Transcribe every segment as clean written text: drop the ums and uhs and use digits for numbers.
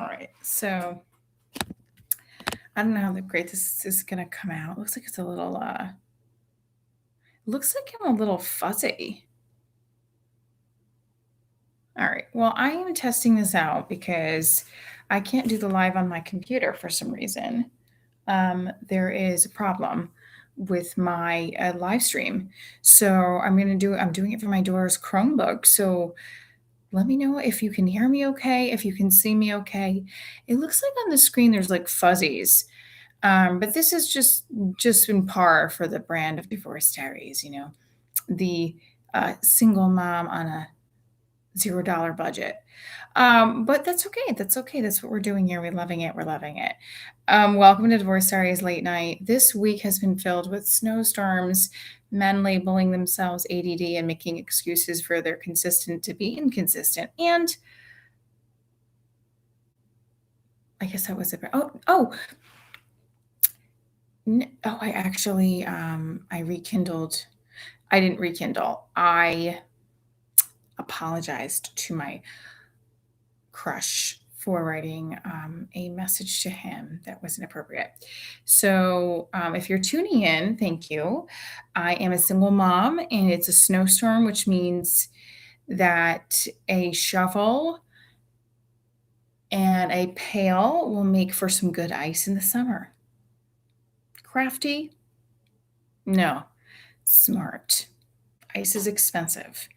All right. So I don't know how great this is gonna come out. Looks like it's a little looks like I'm a little fuzzy. All right. Well, I am testing this out because I can't do the live on my computer for some reason. There is a problem with my live stream. So I'm doing it from my daughter's Chromebook. So let me know if you can hear me okay, if you can see me okay. It looks like on the screen there's like fuzzies. But this is just in par for the brand of Divorce Diaries, the single mom on a $0 budget. But that's okay. That's okay. That's what we're doing here. We're loving it. We're loving it. Welcome to Divorce Diaries Late Night. This week has been filled with snowstorms, men labeling themselves ADD and making excuses for their consistent to be inconsistent. And I guess that was it. I actually, I rekindled. I didn't rekindle. I apologized to my crush for writing a message to him that was inappropriate. So, if you're tuning in, thank you. I am a single mom, and it's a snowstorm, which means that a shovel and a pail will make for some good ice in the summer. Crafty? No. Smart. Ice is expensive.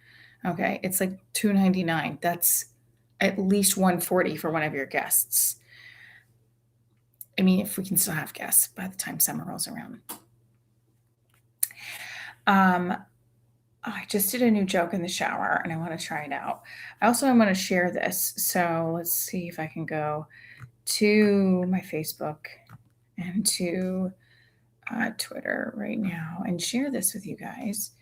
Okay, it's like $2.99. That's at least $1.40 for one of your guests. I mean, if we can still have guests by the time summer rolls around. I just did a new joke in the shower and I want to try it out. I also want to share this. So let's see if I can go to my Facebook and to Twitter right now and share this with you guys.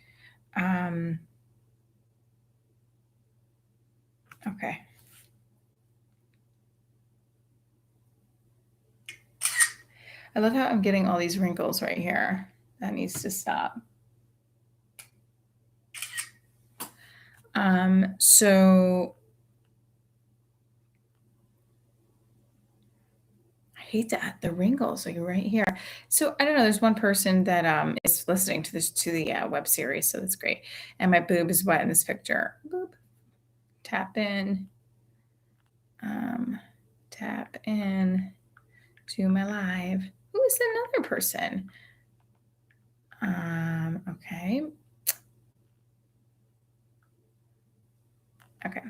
Okay. I love how I'm getting all these wrinkles right here. That needs to stop. So I hate that the wrinkles like right here. So I don't know. There's one person that is listening to the web series, so that's great. And my boob is wet in this picture. Boop. Tap in. Tap in to my live. Who is another person? Okay. Okay.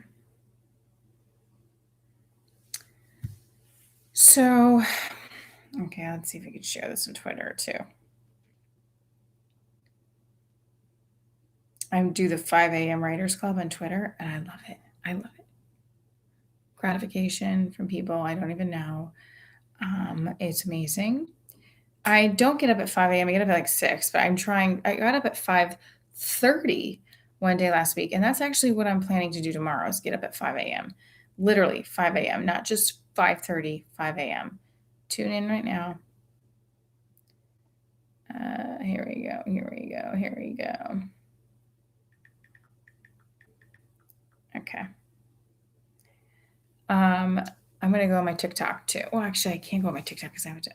So, okay, let's see if we can share this on Twitter too. I do the 5 a.m. Writers Club on Twitter, and I love it. I love it. Gratification from people I don't even know. It's amazing. I don't get up at 5 a.m. I get up at like 6, but I'm trying. I got up at 5:30 one day last week, and that's actually what I'm planning to do tomorrow is get up at 5 a.m. Literally 5 a.m., not just 5:30, 5 a.m. Tune in right now. Here we go. Here we go. Here we go. Okay. I'm going to go on my TikTok too. Well, actually, I can't go on my TikTok because I have to.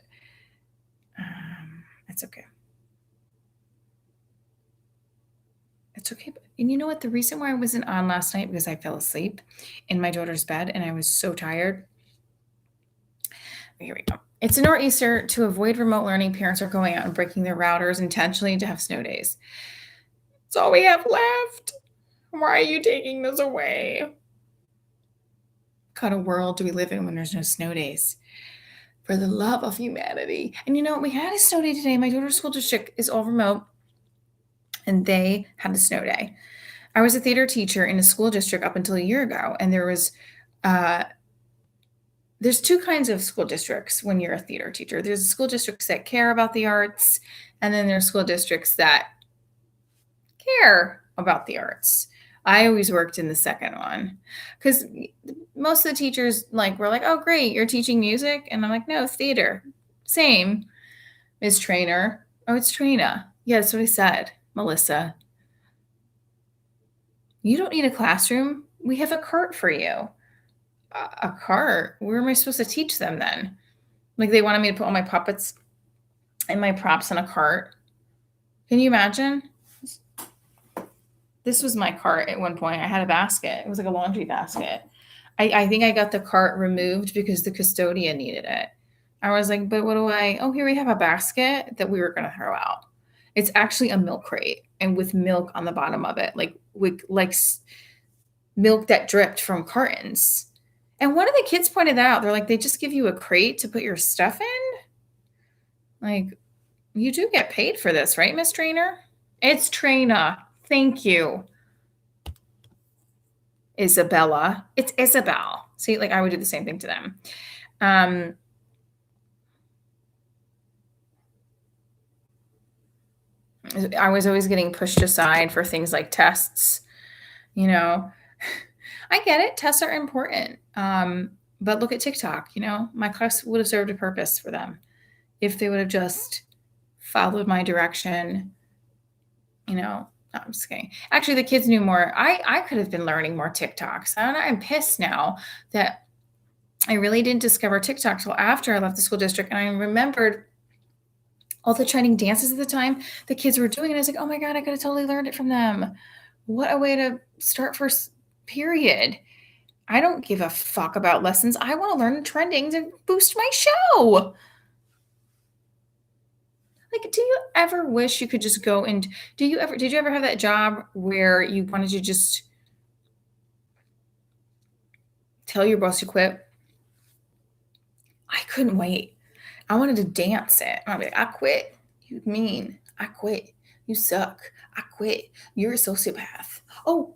It's okay. It's okay. And you know what? The reason why I wasn't on last night because I fell asleep in my daughter's bed and I was so tired. Here we go. It's a nor'easter. To avoid remote learning, parents are going out and breaking their routers intentionally to have snow days. It's all we have left. Why are you taking this away? What kind of world do we live in when there's no snow days? For the love of humanity. And you know, we had a snow day today. My daughter's school district is all remote, and they had a snow day. I was a theater teacher in a school district up until a year ago, and there's two kinds of school districts when you're a theater teacher. There's school districts that care about the arts, and then there's school districts that care about the arts. I always worked in the second one because most of the teachers were like, oh, great, you're teaching music. And I'm like, no, theater. Same. Ms. Trainer. Oh, it's Trina. Yeah, that's what I said, Melissa. You don't need a classroom. We have a cart for you. a cart. Where am I supposed to teach them then? Like they wanted me to put all my puppets and my props in a cart. Can you imagine? This was my cart at one point. I had a basket. It was like a laundry basket. I think I got the cart removed because the custodian needed it. I was like, but what do I? Oh, here we have a basket that we were going to throw out. It's actually a milk crate and with milk on the bottom of it, like milk that dripped from cartons. And one of the kids pointed out, they're like, they just give you a crate to put your stuff in. Like, you do get paid for this, right, Miss Trainer? It's Traina. Thank you, Isabella. It's Isabel. See, like I would do the same thing to them. I was always getting pushed aside for things like tests. You know, I get it. Tests are important. But look at TikTok. My class would have served a purpose for them if they would have just followed my direction. No, I'm just kidding. Actually, the kids knew more. I could have been learning more TikToks. I'm pissed now that I really didn't discover TikTok till after I left the school district. And I remembered all the trending dances at the time the kids were doing. And I was like, oh my God, I could have totally learned it from them. What a way to start first period. I don't give a fuck about lessons. I want to learn trending to boost my show. Like, do you ever wish you could just go and did you ever have that job where you wanted to just tell your boss to quit? I couldn't wait. I wanted to dance it. I'd be like, I quit. You mean I quit. You suck. I quit. You're a sociopath. Oh,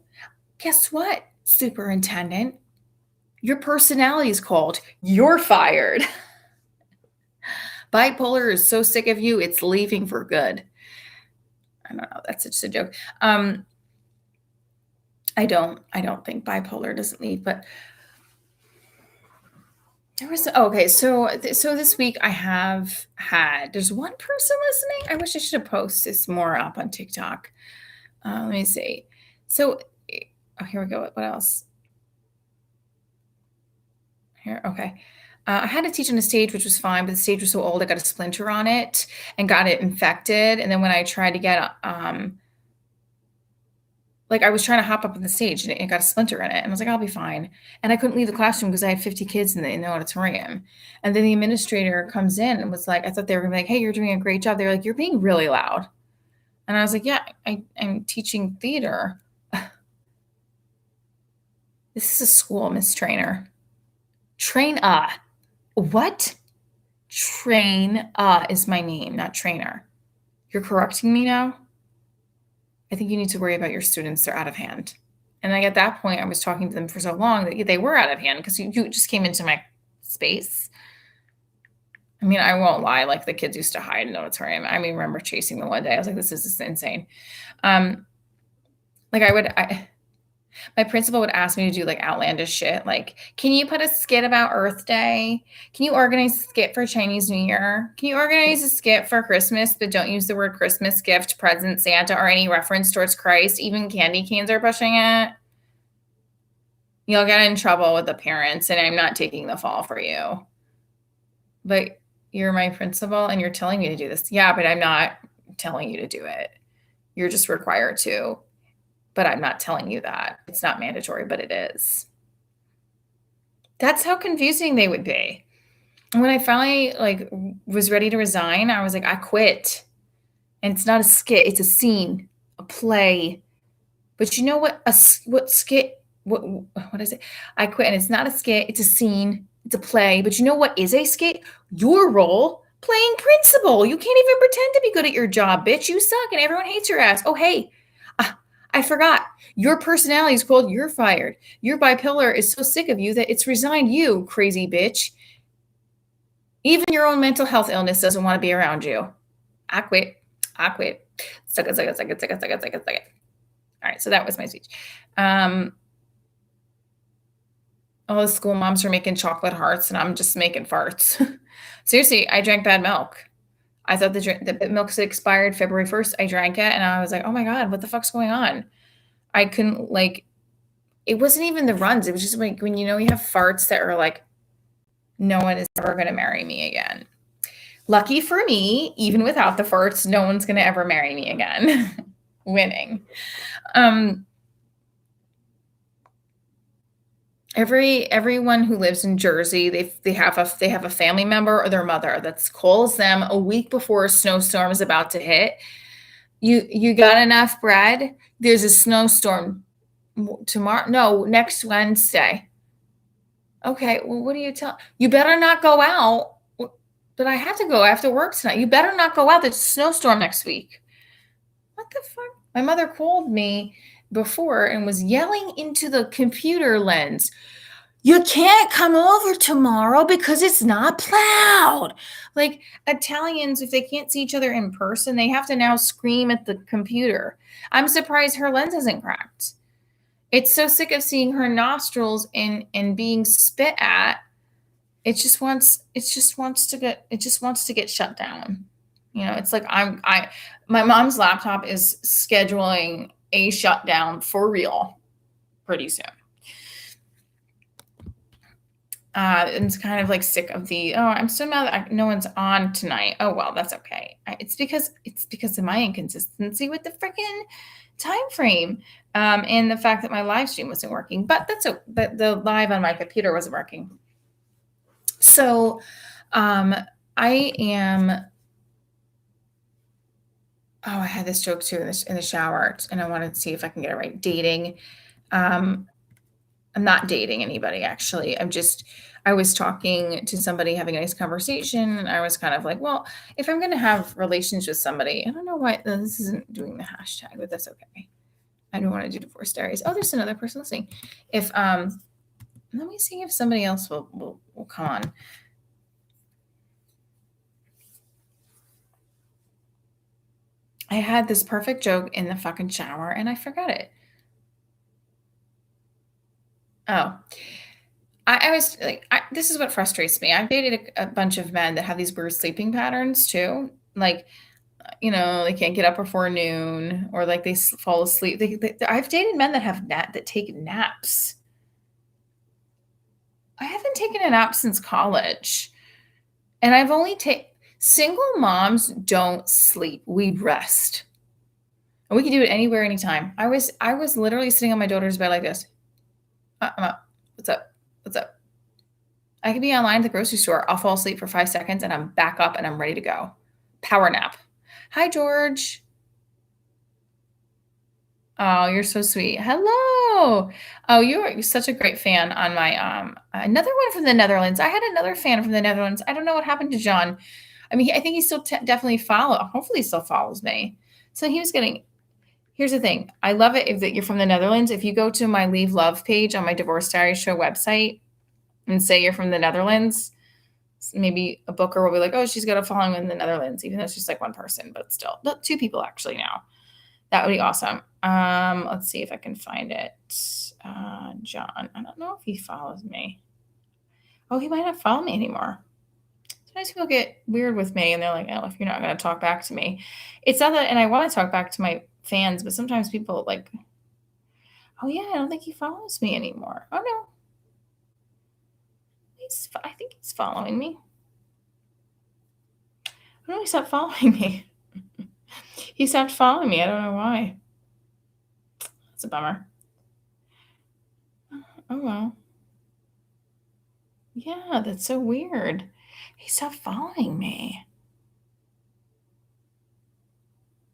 guess what, superintendent? Your personality is called. You're fired. Bipolar is so sick of you, it's leaving for good. I don't know. That's just a joke. I don't think bipolar doesn't leave, but there was okay. So this week I have had. There's one person listening. I wish I should have posted this more up on TikTok. Let me see. So, here we go. What else? Here, okay. I had to teach on a stage, which was fine, but the stage was so old, I got a splinter on it and got it infected. And then when I tried to get, like I was trying to hop up on the stage and it got a splinter in it. And I was like, I'll be fine. And I couldn't leave the classroom because I had 50 kids in the auditorium. And then the administrator comes in and was like, I thought they were gonna be like, hey, you're doing a great job. They're like, you're being really loud. And I was like, yeah, I'm teaching theater. This is a school, Miss Trainer. Train what? Train is my name, not trainer. You're correcting me now? I think you need to worry about your students. They're out of hand. And like at that point, I was talking to them for so long that they were out of hand because you just came into my space. I mean, I won't lie. Like the kids used to hide in the auditorium. I mean, remember chasing them one day. I was like, this is just insane. Like my principal would ask me to do like outlandish shit. Like, can you put a skit about Earth Day? Can you organize a skit for Chinese New Year? Can you organize a skit for Christmas, but don't use the word Christmas, gift, present, Santa, or any reference towards Christ? Even candy canes are pushing it. You'll get in trouble with the parents, and I'm not taking the fall for you. But you're my principal, and you're telling me to do this. Yeah, but I'm not telling you to do it. You're just required to. But I'm not telling you that. It's not mandatory, but it is. That's how confusing they would be. And when I finally like was ready to resign, I was like, I quit. And it's not a skit, it's a scene, a play. But you know what? What skit? What is it? I quit, and it's not a skit, it's a scene, it's a play. But you know what is a skit? Your role playing principal. You can't even pretend to be good at your job, bitch. You suck, and everyone hates your ass. Oh, hey. I forgot. Your personality is called you're fired. Your bipolar is so sick of you that it's resigned you, crazy bitch. Even your own mental health illness doesn't want to be around you. I quit. I quit. Suck it. All right, so that was my speech. All the school moms are making chocolate hearts, and I'm just making farts. Seriously, I drank bad milk. I thought the milk expired February 1st. I drank it and I was like, oh my God, what the fuck's going on? I couldn't It wasn't even the runs. It was just like when you know you have farts that are like, no one is ever going to marry me again. Lucky for me, even without the farts, no one's going to ever marry me again. Winning. Everyone who lives in Jersey, they have a family member or their mother that calls them a week before a snowstorm is about to hit. You got enough bread? There's a snowstorm tomorrow. No, next Wednesday. Okay, well, what do you tell? You better not go out. But I have to go. I have to work tonight. You better not go out. There's a snowstorm next week. What the fuck? My mother called me before and was yelling into the computer lens. You can't come over tomorrow because it's not plowed. Like Italians, if they can't see each other in person, they have to now scream at the computer. I'm surprised her lens hasn't cracked. It's so sick of seeing her nostrils and being spit at. It just wants to get shut down. You know, it's like my mom's laptop is scheduling a shutdown for real pretty soon. And it's kind of like sick of I'm so mad that no one's on tonight. Oh, well, that's okay. It's because of my inconsistency with the freaking time frame, and the fact that my live stream wasn't working. But the live on my computer wasn't working. So, I am. Oh, I had this joke too in the shower, and I wanted to see if I can get it right. Dating. I'm not dating anybody, actually. I was talking to somebody, having a nice conversation, and I was kind of like, well, if I'm going to have relations with somebody, I don't know why this isn't doing the hashtag, but that's okay. I don't want to do divorce diaries. Oh, there's another person listening. Let me see if somebody else will come on. I had this perfect joke in the fucking shower and I forgot it. Oh, I was like, this is what frustrates me. I've dated a bunch of men that have these weird sleeping patterns too. Like, they can't get up before noon, or like they fall asleep. I've dated men that take naps. I haven't taken a nap since college, and I've only taken. Single moms don't sleep. We rest. And we can do it anywhere, anytime. I was literally sitting on my daughter's bed like this. I'm up. What's up? What's up? I could be online at the grocery store. I'll fall asleep for 5 seconds and I'm back up and I'm ready to go. Power nap. Hi, George. Oh, you're so sweet. Hello. Oh, you're such a great fan on my another one from the Netherlands. I had another fan from the Netherlands. I don't know what happened to John. I mean, I think he still definitely hopefully he still follows me. So he was getting. Here's the thing. I love it that you're from the Netherlands. If you go to my Leave Love page on my Divorce Diary Show website and say you're from the Netherlands, maybe a booker will be like, oh, she's got a following in the Netherlands, even though it's just like one person, but still, 2 people actually now. That would be awesome. Let's see if I can find it. John, I don't know if he follows me. Oh, he might not follow me anymore. Sometimes people get weird with me and they're like, oh, if you're not going to talk back to me. It's not that, and I want to talk back to my fans, but sometimes people like, oh yeah, I don't think he follows me anymore. Oh no. I think he's following me. I don't know, he stopped following me. He stopped following me. I don't know why. That's a bummer. Oh well. Yeah, that's so weird. He stopped following me.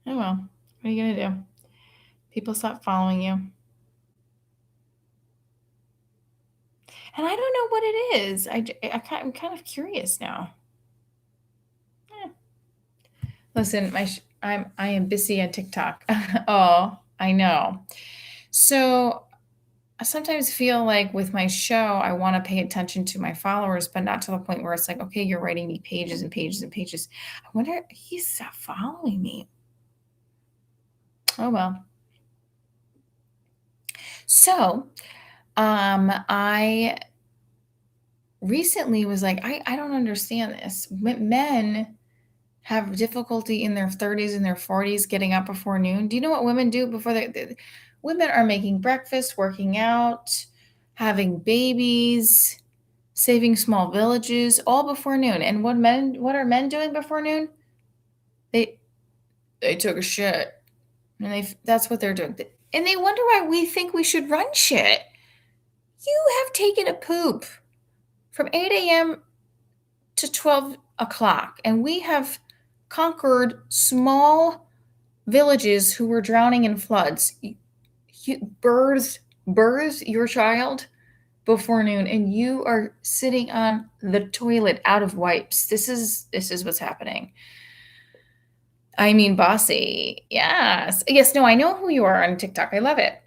Oh well. What are you going to do? People stop following you. And I don't know what it is. I'm kind of curious now. Listen, I am busy on TikTok. Oh, I know. So I sometimes feel like with my show, I want to pay attention to my followers, but not to the point where it's like, okay, you're writing me pages and pages and pages. I wonder if he stopped following me. Oh well. So, I recently was like, I don't understand this. Men have difficulty in their 30s and their 40s getting up before noon. Do you know what women do before Women are making breakfast, working out, having babies, saving small villages, all before noon. And what are men doing before noon? They they took a shit. And that's what they're doing. And they wonder why we think we should run shit. You have taken a poop from 8 a.m. to 12 o'clock, and we have conquered small villages who were drowning in floods. You birthed your child before noon, and you are sitting on the toilet out of wipes. This is what's happening. I mean, bossy. Yes. Yes. No, I know who you are on TikTok. I love it.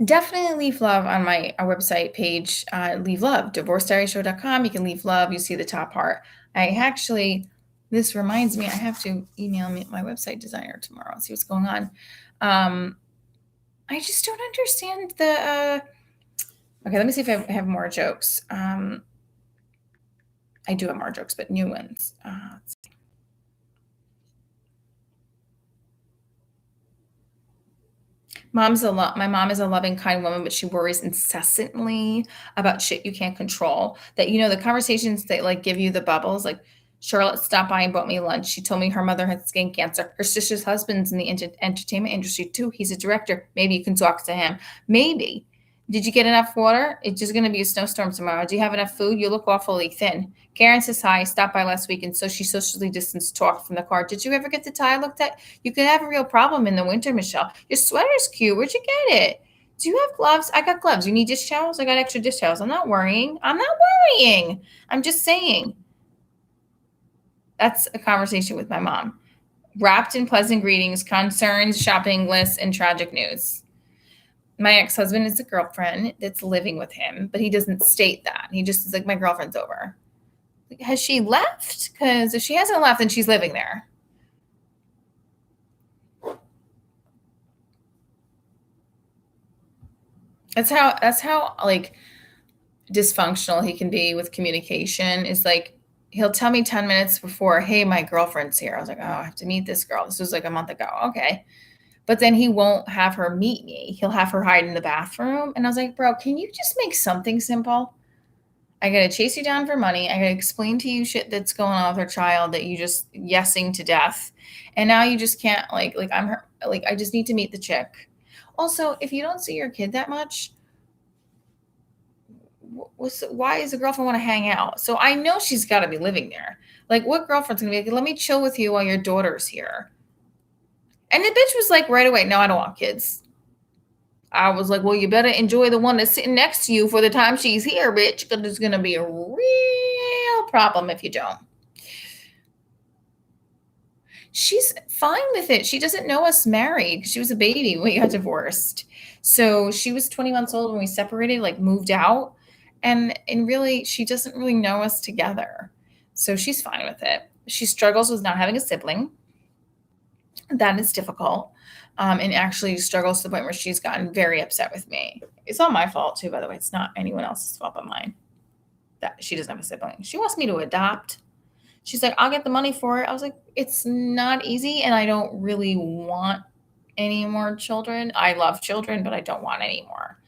Definitely leave love on my website page. Leave love, divorcediaryshow.com. You can leave love. You see the top part. This reminds me, I have to email my website designer tomorrow and see what's going on. I just don't understand okay, let me see if I have more jokes. I do have more jokes, but new ones. My mom is a loving, kind woman, but she worries incessantly about shit you can't control. That the conversations that like give you the bubbles. Like Charlotte stopped by and bought me lunch. She told me her mother had skin cancer. Her sister's husband's in the entertainment industry too. He's a director. Maybe you can talk to him. Maybe. Did you get enough water? It's just going to be a snowstorm tomorrow. Do you have enough food? You look awfully thin. Karen says hi. Stopped by last week, and so she socially distanced talked from the car. Did you ever get the tie looked at? You could have a real problem in the winter, Michelle. Your sweater's cute. Where'd you get it? Do you have gloves? I got gloves. You need dish towels? I got extra dish towels. I'm not worrying. I'm just saying. That's a conversation with my mom. Wrapped in pleasant greetings, concerns, shopping lists, and tragic news. My ex-husband is a girlfriend that's living with him, but he doesn't state that. He just is like, my girlfriend's over. Has she left? Because if she hasn't left, then she's living there. That's how like dysfunctional he can be with communication. Is like he'll tell me 10 minutes before, hey, my girlfriend's here. I was like, oh, I have to meet this girl. This was like a month ago. Okay. But then he won't have her meet me. He'll have her hide in the bathroom. And I was like, bro, can you just make something simple? I gotta chase you down for money. I gotta explain to you shit that's going on with her child that you just yesing to death. And now you just can't I'm her, like I just need to meet the chick. Also, if you don't see your kid that much, why does the girlfriend want to hang out? So I know she's got to be living there. Like, what girlfriend's gonna be like, let me chill with you while your daughter's here? And the bitch was like right away, no, I don't want kids. I was like, well, you better enjoy the one that's sitting next to you for the time she's here, bitch, because it's going to be a real problem if you don't. She's fine with it. She doesn't know us married. She was a baby when we got divorced. So she was 20 months old when we separated, like moved out. And really, she doesn't really know us together. So she's fine with it. She struggles with not having a sibling. That is difficult. And actually struggles to the point where she's gotten very upset with me. It's all my fault too, by the way. It's not anyone else's fault but mine that she doesn't have a sibling. She wants me to adopt. She's like, I'll get the money for it. I was like, it's not easy, and I don't really want any more children. I love children, but I don't want any more.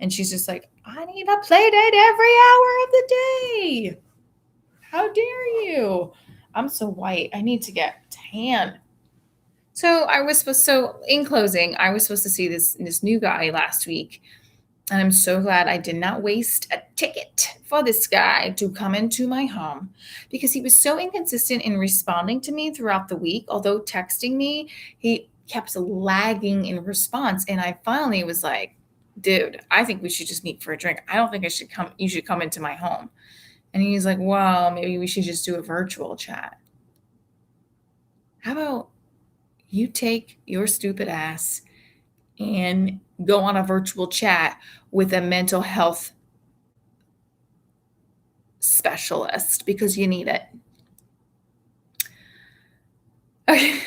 And she's just like, I need a play date every hour of the day. How dare you? I'm so white. I need to get tan. So in closing, I was supposed to see this new guy last week. And I'm so glad I did not waste a ticket for this guy to come into my home because he was so inconsistent in responding to me throughout the week. Although texting me, he kept lagging in response. And I finally was like, dude, I think we should just meet for a drink. I don't think you should come into my home. And he's like, well, maybe we should just do a virtual chat. How about you take your stupid ass and go on a virtual chat with a mental health specialist because you need it. Okay.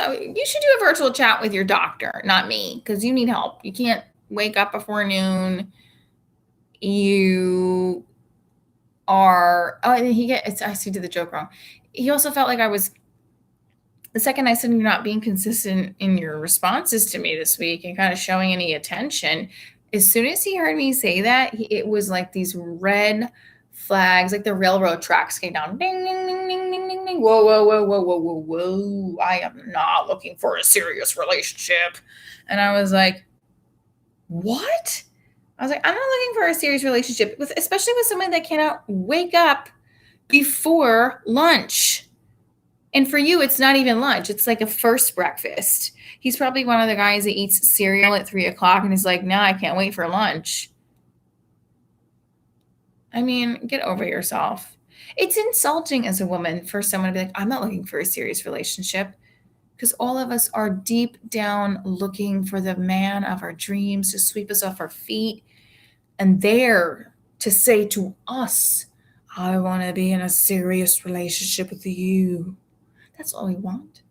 You should do a virtual chat with your doctor, not me, because you need help. You can't wake up before noon. You are, I see, did the joke wrong. He also felt like I was The second I said you're not being consistent in your responses to me this week and kind of showing any attention, as soon as he heard me say that, it was like these red flags, like the railroad tracks came down. Ding, ding, ding, ding, ding, ding, ding. Whoa, whoa, whoa, whoa, whoa, whoa, whoa. I am not looking for a serious relationship. And I was like, what? I was like, I'm not looking for a serious relationship, especially with someone that cannot wake up before lunch. And for you, it's not even lunch. It's like a first breakfast. He's probably one of the guys that eats cereal at 3 o'clock and is like, no, I can't wait for lunch. I mean, get over yourself. It's insulting as a woman for someone to be like, I'm not looking for a serious relationship, because all of us are deep down looking for the man of our dreams to sweep us off our feet and there to say to us, I want to be in a serious relationship with you. That's all we want.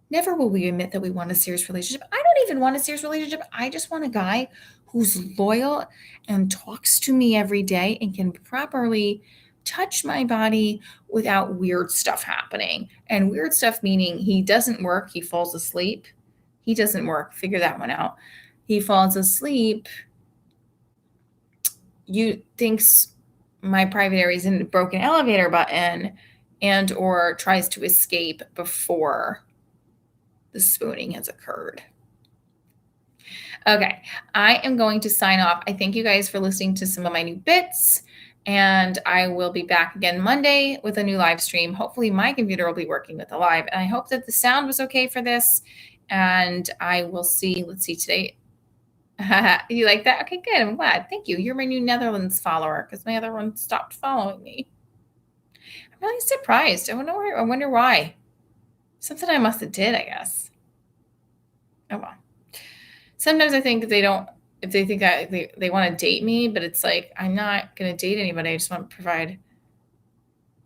Never will we admit that we want a serious relationship. I don't even want a serious relationship. I just want a guy who's loyal and talks to me every day and can properly touch my body without weird stuff happening. And weird stuff meaning he doesn't work, he falls asleep. He doesn't work. Figure that one out. He falls asleep. You thinks my private area is in a broken elevator button and or tries to escape before the spooning has occurred. Okay, I am going to sign off. I thank you guys for listening to some of my new bits, and I will be back again Monday with a new live stream. Hopefully my computer will be working with the live, and I hope that the sound was okay for this, and I will see, let's see today. You like that? Okay, good. I'm glad. Thank you. You're my new Netherlands follower because my other one stopped following me. I'm really surprised. I wonder why. Something I must have did, I guess. Oh well. Sometimes I think if they think that they want to date me, but it's like, I'm not going to date anybody. I just want to provide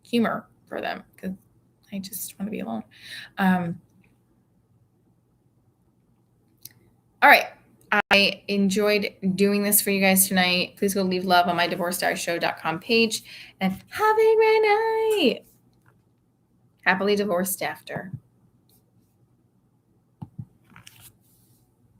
humor for them because I just want to be alone. All right. I enjoyed doing this for you guys tonight. Please go leave love on my divorcediarshow.com page and have a great night. Happily divorced after.